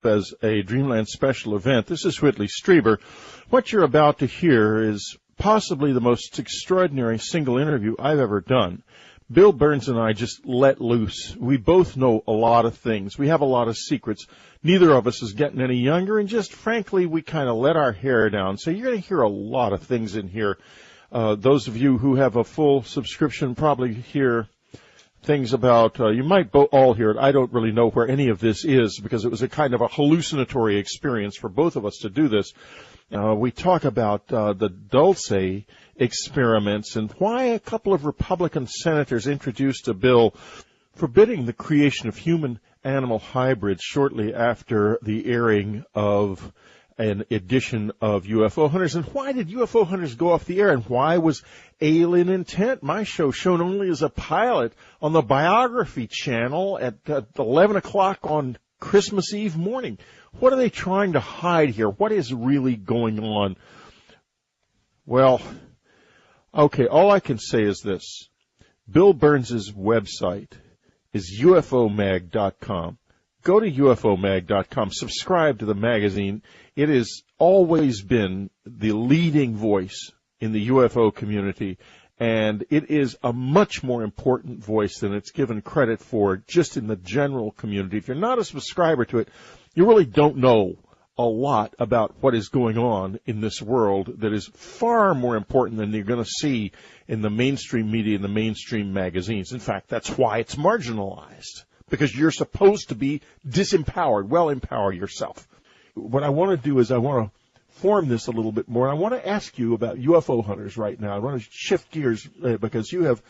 as a Dreamland special event. This is Whitley Strieber. What you're about to hear is possibly the most extraordinary single interview I've ever done. Bill Birnes and I just let loose. We both know a lot of things. We have a lot of secrets. Neither of us is getting any younger, and just frankly, we kind of let our hair down. So you're going to hear a lot of things in here. Those of you who have a full subscription probably hear things about, you might all hear it. I don't really know where any of this is because it was a kind of a hallucinatory experience for both of us to do this. We talk about the Dulce experiments and why a couple of Republican senators introduced a bill forbidding the creation of human-animal hybrids shortly after the airing of an edition of UFO Hunters. And why did UFO Hunters go off the air? And why was Alien Intent, my show, shown only as a pilot on the Biography channel at 11 o'clock on Christmas Eve morning? What are they trying to hide here? What is really going on? Well, okay, all I can say is this. Bill Birnes' website is ufomag.com. Go to ufomag.com. Subscribe to the magazine. It has always been the leading voice in the UFO community, and it is a much more important voice than it's given credit for just in the general community. If you're not a subscriber to it, you really don't know a lot about what is going on in this world that is far more important than you're going to see in the mainstream media and the mainstream magazines. In fact, that's why it's marginalized, because you're supposed to be disempowered. Well, empower yourself. What I want to do is I want to form this a little bit more. I want to ask you about UFO Hunters right now. I want to shift gears because you have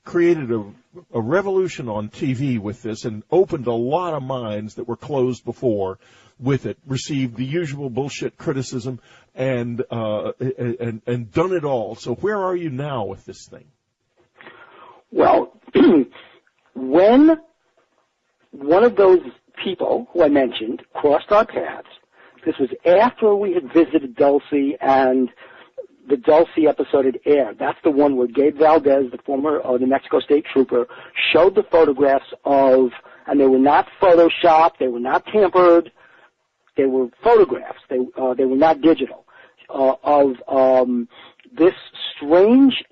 created a revolution on TV with this and opened a lot of minds that were closed before with it, received the usual bullshit criticism, and done it all. So where are you now with this thing? Well, when one of those people who I mentioned crossed our paths, this was after we had visited Dulce and the Dulce episode had aired. That's the one where Gabe Valdez, the former New Mexico State Trooper, showed the photographs of, and they were not photoshopped, they were not tampered, they were photographs, they were not digital, of this strange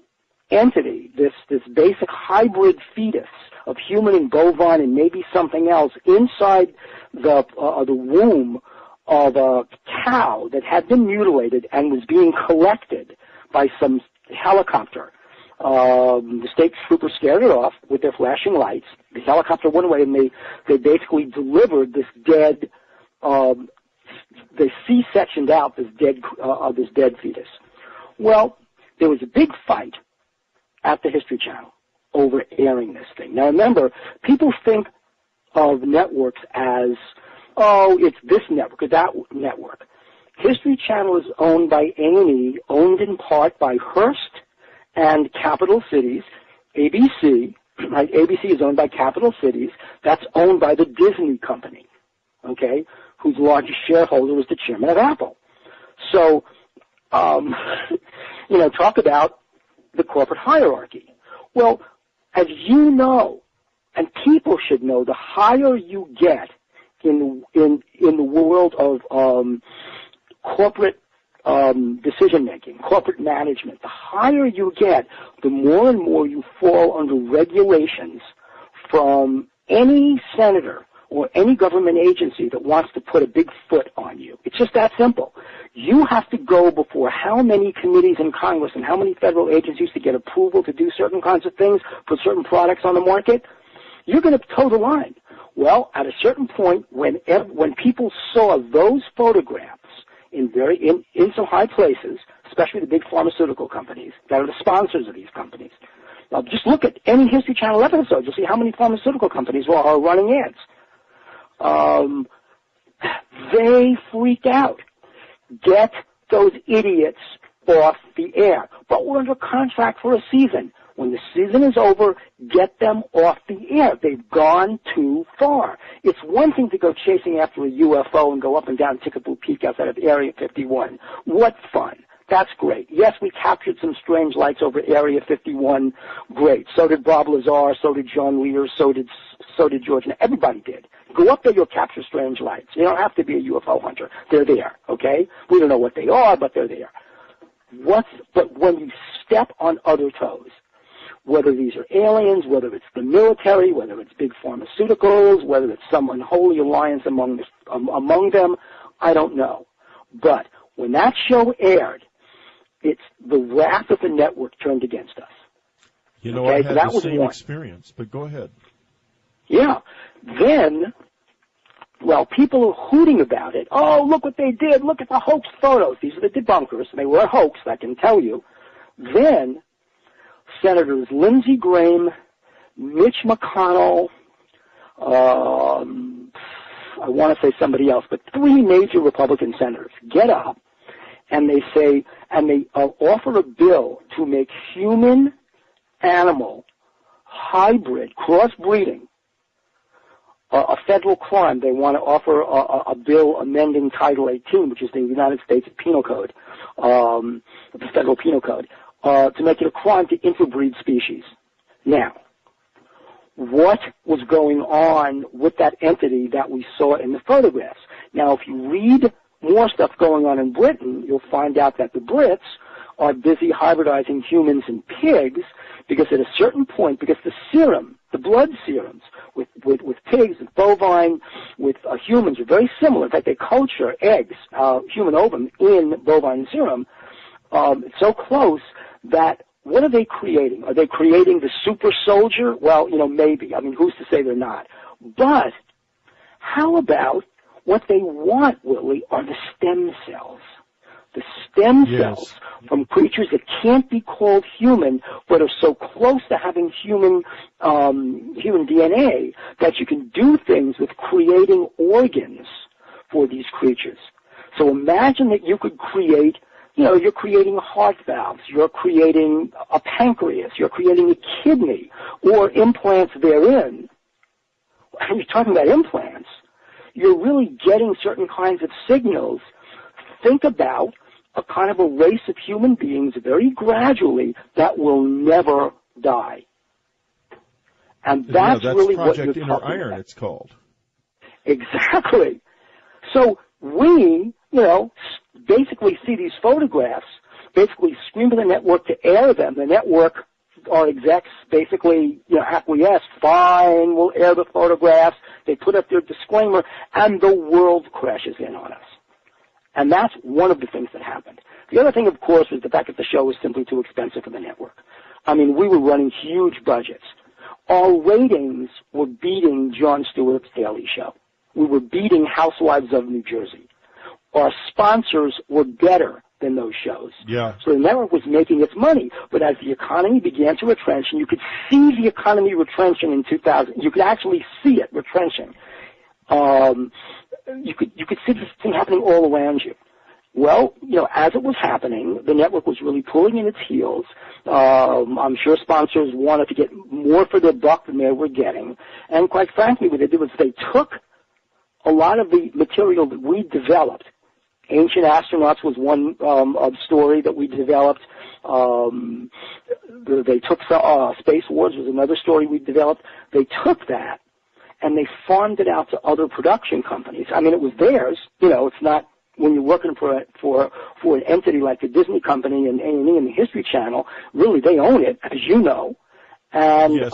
entity, this basic hybrid fetus of human and bovine and maybe something else inside the womb of a cow that had been mutilated and was being collected by some helicopter. The state troopers scared it off with their flashing lights. The helicopter went away, and they basically delivered this dead. They C-sectioned out this dead fetus. Well, there was a big fight at the History Channel over airing this thing. Now, remember, people think of networks as, oh, it's this network or that network. History Channel is owned by A&E, owned in part by Hearst and Capital Cities. ABC, right? ABC is owned by Capital Cities. That's owned by the Disney Company, okay, whose largest shareholder was the chairman of Apple. So, talk about the corporate hierarchy. Well, as you know, and people should know, the higher you get in the world of corporate decision making, corporate management, the higher you get, the more and more you fall under regulations from any senator or any government agency that wants to put a big foot on you. It's just that simple. You have to go before how many committees in Congress and how many federal agencies to get approval to do certain kinds of things, put certain products on the market. You're going to toe the line. Well, at a certain point, when people saw those photographs in some high places, especially the big pharmaceutical companies that are the sponsors of these companies. Now, just look at any History Channel episode. You'll see how many pharmaceutical companies are running ads. They freaked out. Get those idiots off the air. But we're under contract for a season. When the season is over, get them off the air. They've gone too far. It's one thing to go chasing after a UFO and go up and down Tickapoo Peak outside of Area 51. What fun. That's great. Yes, we captured some strange lights over Area 51. Great. So did Bob Lazar, so did John Lear, so did George. Now, everybody did. go up there, you'll capture strange lights. You don't have to be a UFO hunter. They're there, okay? We don't know what they are, but they're there. But when you step on other toes, whether these are aliens, whether it's the military, whether it's big pharmaceuticals, whether it's some unholy alliance among them, I don't know. But when that show aired, it's the wrath of the network turned against us. You know, I had the same experience, but go ahead. Yeah. Then, well, people are hooting about it. Oh, look what they did. Look at the hoax photos. These are the debunkers. They were a hoax, I can tell you. Then, Senators Lindsey Graham, Mitch McConnell, I want to say somebody else, but 3 major Republican senators get up and they say, and they offer a bill to make human-animal hybrid crossbreeding a federal crime. They want to offer a bill amending Title 18, which is the United States Penal Code, the federal penal code, to make it a crime to interbreed species. Now, what was going on with that entity that we saw in the photographs? Now, if you read more stuff going on in Britain, you'll find out that the Brits are busy hybridizing humans and pigs because at a certain point, because the serum, the blood serums with pigs, with bovine, with humans are very similar. In fact, they culture eggs, human ovum, in bovine serum. It's so close that what are they creating? Are they creating the super soldier? Well, maybe. I mean, who's to say they're not? But how about what they want, Willie, are the stem cells. The stem cells from creatures that can't be called human, but are so close to having human DNA that you can do things with creating organs for these creatures. So imagine that you could create, you're creating heart valves, you're creating a pancreas, you're creating a kidney, or implants therein. And you're talking about implants. You're really getting certain kinds of signals. Think about a kind of a race of human beings very gradually that will never die. And that's really Project what you're Inner talking Iron, about. It's called. Exactly. So we, basically see these photographs, basically scream to the network to air them. The network, our execs basically, acquiesce. Fine, we'll air the photographs. They put up their disclaimer, and the world crashes in on us. And that's one of the things that happened. The other thing, of course, was the fact that the show was simply too expensive for the network. I mean, we were running huge budgets. Our ratings were beating Jon Stewart's Daily Show. We were beating Housewives of New Jersey. Our sponsors were better than those shows. Yeah. So the network was making its money. But as the economy began to retrench, and you could see the economy retrenching in 2000, you could actually see it retrenching. You could see this thing happening all around you. Well, as it was happening, the network was really pulling in its heels. I'm sure sponsors wanted to get more for their buck than they were getting. And quite frankly, what they did was they took a lot of the material that we developed. Ancient Astronauts was one story that we developed. They took Space Wars was another story we developed. They took that and they farmed it out to other production companies. I mean, it was theirs. It's not when you're working for an entity like the Disney Company and A&E and the History Channel. Really, they own it, as you know. And yes,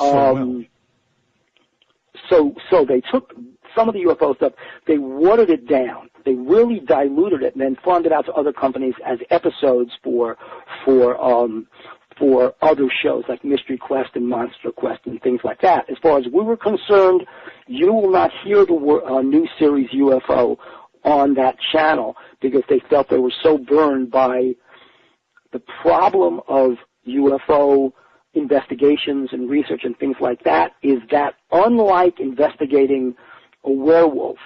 so they took some of the UFO stuff, they watered it down. They really diluted it and then farmed it out to other companies as episodes for other shows like Mystery Quest and Monster Quest and things like that. As far as we were concerned, you will not hear the new series UFO on that channel because they felt they were so burned by the problem of UFO investigations and research and things like that is that unlike investigating a werewolf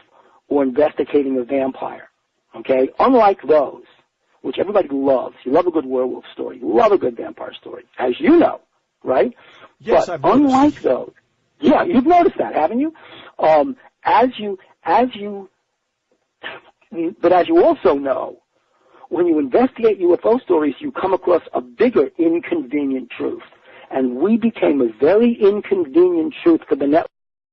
or investigating a vampire, okay, unlike those, which everybody loves. You love a good werewolf story. You love a good vampire story, as you know, right? Yes, but I've noticed. Unlike those, yeah, you've noticed that, haven't you? But as you also know, when you investigate UFO stories, you come across a bigger inconvenient truth. And we became a very inconvenient truth for the network.